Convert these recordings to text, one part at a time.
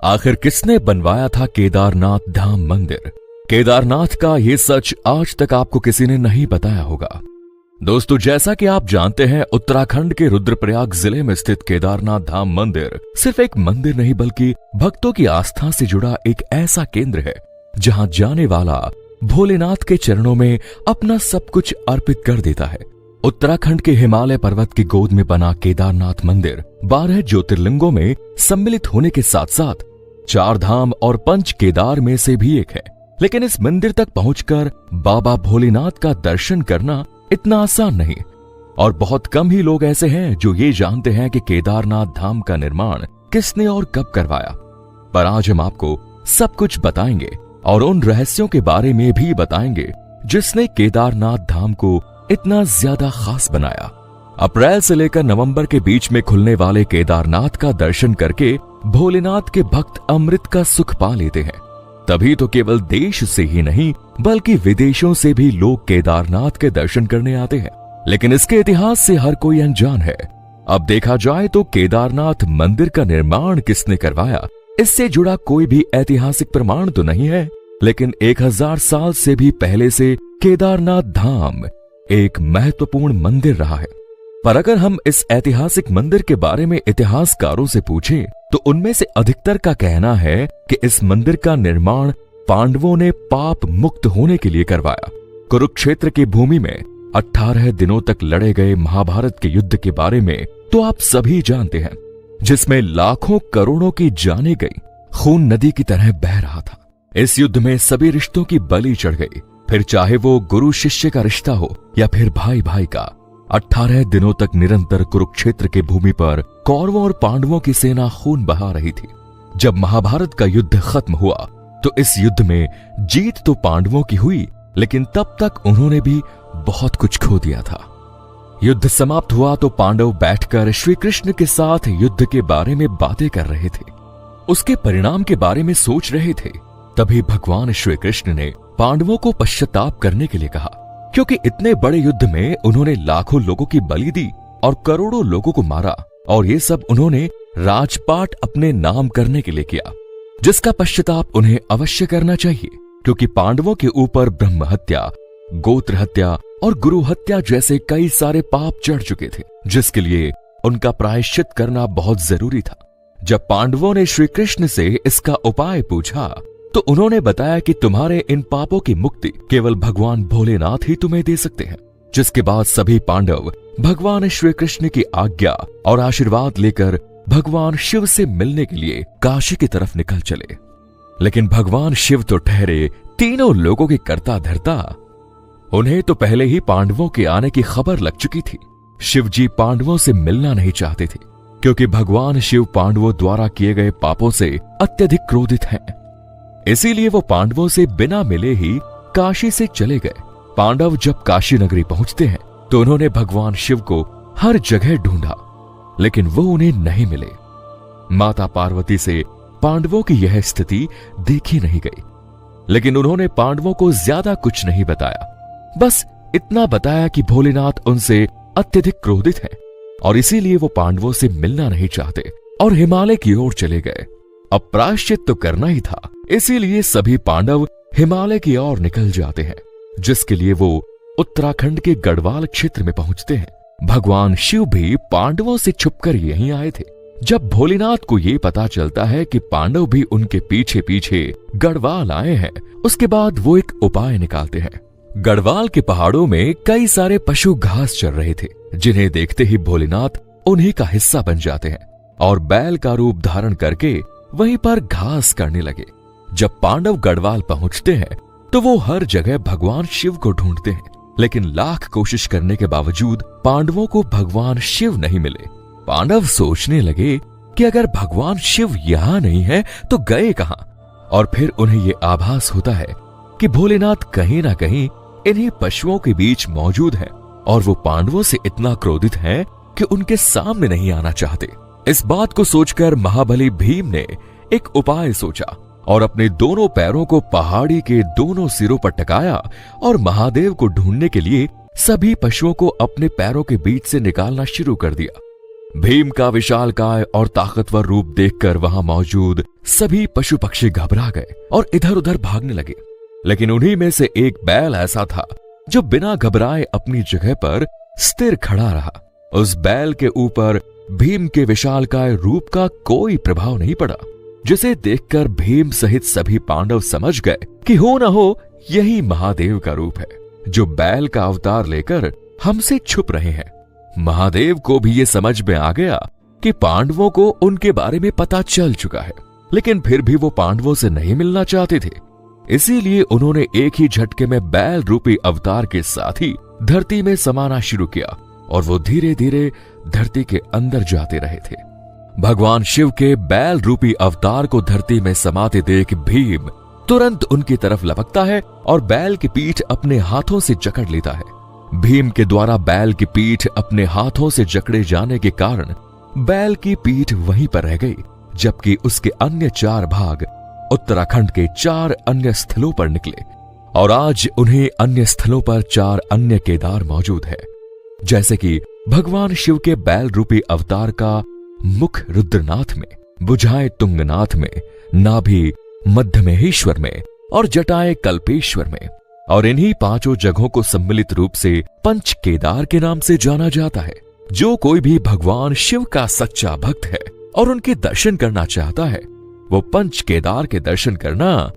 आखिर किसने बनवाया था केदारनाथ धाम मंदिर? केदारनाथ का ये सच आज तक आपको किसी ने नहीं बताया होगा। दोस्तों, जैसा कि आप जानते हैं, उत्तराखंड के रुद्रप्रयाग जिले में स्थित केदारनाथ धाम मंदिर सिर्फ एक मंदिर नहीं बल्कि भक्तों की आस्था से जुड़ा एक ऐसा केंद्र है जहां जाने वाला भोलेनाथ के चरणों में अपना सब कुछ अर्पित कर देता है। उत्तराखंड के हिमालय पर्वत की गोद में बना केदारनाथ मंदिर 12 ज्योतिर्लिंगों में सम्मिलित होने के साथ साथ 4 धाम और 5 केदार में से भी एक है। लेकिन इस मंदिर तक पहुंचकर बाबा भोलेनाथ का दर्शन करना इतना आसान नहीं, और बहुत कम ही लोग ऐसे हैं जो ये जानते हैं कि केदारनाथ धाम का निर्माण किसने और कब करवाया। पर आज हम आपको सब कुछ बताएंगे और उन रहस्यों के बारे में भी बताएंगे जिसने केदारनाथ धाम को इतना ज्यादा खास बनाया। अप्रैल से लेकर नवंबर के बीच में खुलने वाले केदारनाथ का दर्शन करके भोलेनाथ के भक्त अमृत का सुख पा लेते हैं। तभी तो केवल देश से ही नहीं बल्कि विदेशों से भी लोग केदारनाथ के दर्शन करने आते हैं। लेकिन इसके इतिहास से हर कोई अनजान है। अब देखा जाए तो केदारनाथ मंदिर का निर्माण किसने करवाया, इससे जुड़ा कोई भी ऐतिहासिक प्रमाण तो नहीं है, लेकिन 1000 साल से भी पहले से केदारनाथ धाम एक महत्वपूर्ण मंदिर रहा है। पर अगर हम इस ऐतिहासिक मंदिर के बारे में इतिहासकारों से पूछें तो उनमें से अधिकतर का कहना है कि इस मंदिर का निर्माण पांडवों ने पाप मुक्त होने के लिए करवाया। कुरुक्षेत्र की भूमि में 18 दिनों तक लड़े गए महाभारत के युद्ध के बारे में तो आप सभी जानते हैं, जिसमें लाखों करोड़ों की जानें गई, खून नदी की तरह बह रहा था। इस युद्ध में सभी रिश्तों की बलि चढ़ गई, फिर चाहे वो गुरु शिष्य का रिश्ता हो या फिर भाई भाई का। 18 दिनों तक निरंतर कुरुक्षेत्र की भूमि पर कौरवों और पांडवों की सेना खून बहा रही थी। जब महाभारत का युद्ध खत्म हुआ तो इस युद्ध में जीत तो पांडवों की हुई, लेकिन तब तक उन्होंने भी बहुत कुछ खो दिया था। युद्ध समाप्त हुआ तो पांडव बैठकर श्री कृष्ण के साथ युद्ध के बारे में बातें कर रहे थे, उसके परिणाम के बारे में सोच रहे थे। तभी भगवान श्री कृष्ण ने पांडवों को पश्चाताप करने के लिए कहा, क्योंकि इतने बड़े युद्ध में उन्होंने लाखों लोगों की बलि दी और करोड़ों लोगों को मारा, और ये सब उन्होंने राजपाट अपने नाम करने के लिए किया, जिसका पश्चाताप उन्हें अवश्य करना चाहिए। क्योंकि पांडवों के ऊपर ब्रह्म हत्या, गोत्र हत्या और गुरु हत्या जैसे कई सारे पाप चढ़ चुके थे, जिसके लिए उनका प्रायश्चित करना बहुत जरूरी था। जब पांडवों ने श्री कृष्ण से इसका उपाय पूछा तो उन्होंने बताया कि तुम्हारे इन पापों की मुक्ति केवल भगवान भोलेनाथ ही तुम्हें दे सकते हैं। जिसके बाद सभी पांडव भगवान श्री कृष्ण की आज्ञा और आशीर्वाद लेकर भगवान शिव से मिलने के लिए काशी की तरफ निकल चले। लेकिन भगवान शिव तो ठहरे तीनों लोगों के कर्ता धर्ता। उन्हें तो पहले ही पांडवों के आने की खबर लग चुकी थी। शिव जी पांडवों से मिलना नहीं चाहते थे, क्योंकि भगवान शिव पांडवों द्वारा किए गए पापों से अत्यधिक क्रोधित हैं। इसीलिए वो पांडवों से बिना मिले ही काशी से चले गए। पांडव जब काशी नगरी पहुंचते हैं तो उन्होंने भगवान शिव को हर जगह ढूंढा, लेकिन वो उन्हें नहीं मिले। माता पार्वती से पांडवों की यह स्थिति देखी नहीं गई, लेकिन उन्होंने पांडवों को ज्यादा कुछ नहीं बताया। बस इतना बताया कि भोलेनाथ उनसे अत्यधिक क्रोधित हैं और इसीलिए वो पांडवों से मिलना नहीं चाहते और हिमालय की ओर चले गए। अब प्रायश्चित तो करना ही था, इसीलिए सभी पांडव हिमालय की ओर निकल जाते हैं, जिसके लिए वो उत्तराखंड के गढ़वाल क्षेत्र में पहुंचते हैं। भगवान शिव भी पांडवों से छुपकर यहीं आए थे। जब भोलेनाथ को ये पता चलता है कि पांडव भी उनके पीछे पीछे गढ़वाल आए हैं, उसके बाद वो एक उपाय निकालते हैं। गढ़वाल के पहाड़ों में कई सारे पशु घास चर रहे थे, जिन्हें देखते ही भोलेनाथ उन्हीं का हिस्सा बन जाते हैं और बैल का रूप धारण करके वहीं पर घास करने लगे। जब पांडव गढ़वाल पहुंचते हैं तो वो हर जगह भगवान शिव को ढूंढते हैं, लेकिन लाख कोशिश करने के बावजूद पांडवों को भगवान शिव नहीं मिले। पांडव सोचने लगे कि अगर भगवान शिव यहाँ नहीं है तो गए कहां, और फिर उन्हें ये आभास होता है कि भोलेनाथ कहीं ना कहीं इन्हीं पशुओं के बीच मौजूद है और वो पांडवों से इतना क्रोधित हैं कि उनके सामने नहीं आना चाहते। इस बात को सोचकर महाबली भीम ने एक उपाय सोचा और अपने दोनों पैरों को पहाड़ी के दोनों सिरों पर टकाया और महादेव को ढूंढने के लिए सभी पशुओं को अपने पैरों के बीच से निकालना शुरू कर दिया। भीम का विशालकाय और ताकतवर रूप देखकर वहां मौजूद सभी पशु पक्षी घबरा गए और इधर उधर भागने लगे। लेकिन उन्हीं में से एक बैल ऐसा था जो बिना घबराए अपनी जगह पर स्थिर खड़ा रहा। उस बैल के ऊपर भीम के विशालकाय रूप का कोई प्रभाव नहीं पड़ा, जिसे देखकर भीम सहित सभी पांडव समझ गए कि हो न हो यही महादेव का रूप है, जो बैल का अवतार लेकर हमसे छुप रहे हैं। महादेव को भी ये समझ में आ गया कि पांडवों को उनके बारे में पता चल चुका है, लेकिन फिर भी वो पांडवों से नहीं मिलना चाहते थे। इसीलिए उन्होंने एक ही झटके में बैल रूपी अवतार के साथ ही धरती में समाना शुरू किया और वो धीरे धीरे धरती के अंदर जाते रहे थे। भगवान शिव के बैल रूपी अवतार को धरती में समाते देख भीम तुरंत उनकी तरफ लपकता है और बैल की पीठ अपने हाथों से जकड़ लेता है। भीम के द्वारा बैल की पीठ अपने हाथों से जकड़े जाने के कारण बैल की पीठ वहीं पर रह गई, जबकि उसके अन्य 4 भाग उत्तराखंड के 4 अन्य स्थलों पर निकले और आज उन्हें अन्य स्थलों पर 4 अन्य केदार मौजूद है, जैसे कि भगवान शिव के बैल रूपी अवतार का मुख रुद्रनाथ में, भुजाएं तुंगनाथ में, नाभि मध्यमहेश्वर में और जटाएं कल्पेश्वर में। और इन्हीं 5 जगहों को सम्मिलित रूप से पंच केदार के नाम से जाना जाता है। जो कोई भी भगवान शिव का सच्चा भक्त है और उनके दर्शन करना चाहता है, वो पंच केदार के दर्शन करना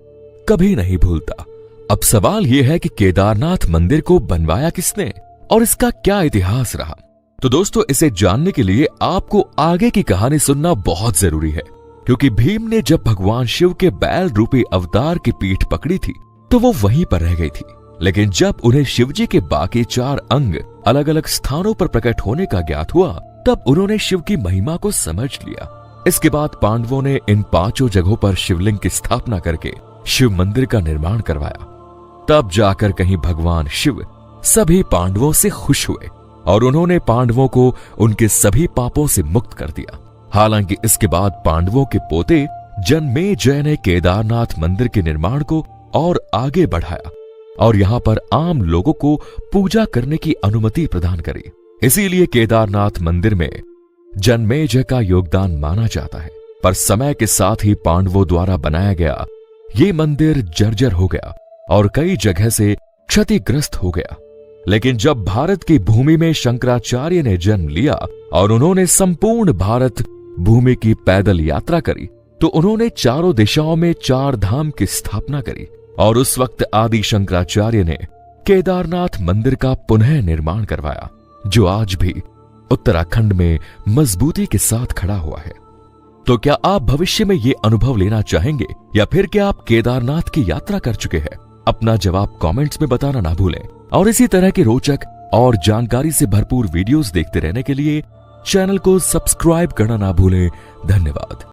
कभी नहीं भूलता। अब सवाल यह है कि केदारनाथ मंदिर को बनवाया किसने और इसका क्या इतिहास रहा। तो दोस्तों, इसे जानने के लिए आपको आगे की कहानी सुनना बहुत जरूरी है, क्योंकि भीम ने जब भगवान शिव के बैल रूपी अवतार की पीठ पकड़ी थी तो वो वहीं पर रह गई थी, लेकिन जब उन्हें शिवजी के बाकी 4 अंग अलग अलग स्थानों पर प्रकट होने का ज्ञात हुआ, तब उन्होंने शिव की महिमा को समझ लिया। इसके बाद पांडवों ने इन 5 जगहों पर शिवलिंग की स्थापना करके शिव मंदिर का निर्माण करवाया। तब जाकर कहीं भगवान शिव सभी पांडवों से खुश हुए और उन्होंने पांडवों को उनके सभी पापों से मुक्त कर दिया। हालांकि इसके बाद पांडवों के पोते जन्मेजय ने केदारनाथ मंदिर के निर्माण को और आगे बढ़ाया और यहां पर आम लोगों को पूजा करने की अनुमति प्रदान करी। इसीलिए केदारनाथ मंदिर में जन्मेजय का योगदान माना जाता है। पर समय के साथ ही पांडवों द्वारा बनाया गया ये मंदिर जर्जर हो गया और कई जगह से क्षतिग्रस्त हो गया। लेकिन जब भारत की भूमि में शंकराचार्य ने जन्म लिया और उन्होंने संपूर्ण भारत भूमि की पैदल यात्रा करी, तो उन्होंने चारों दिशाओं में 4 धाम की स्थापना करी और उस वक्त आदि शंकराचार्य ने केदारनाथ मंदिर का पुनः निर्माण करवाया, जो आज भी उत्तराखंड में मजबूती के साथ खड़ा हुआ है। तो क्या आप भविष्य में ये अनुभव लेना चाहेंगे या फिर क्या आप केदारनाथ की यात्रा कर चुके हैं? अपना जवाब कमेंट्स में बताना ना भूलें और इसी तरह के रोचक और जानकारी से भरपूर वीडियोस देखते रहने के लिए चैनल को सब्सक्राइब करना ना भूलें। धन्यवाद।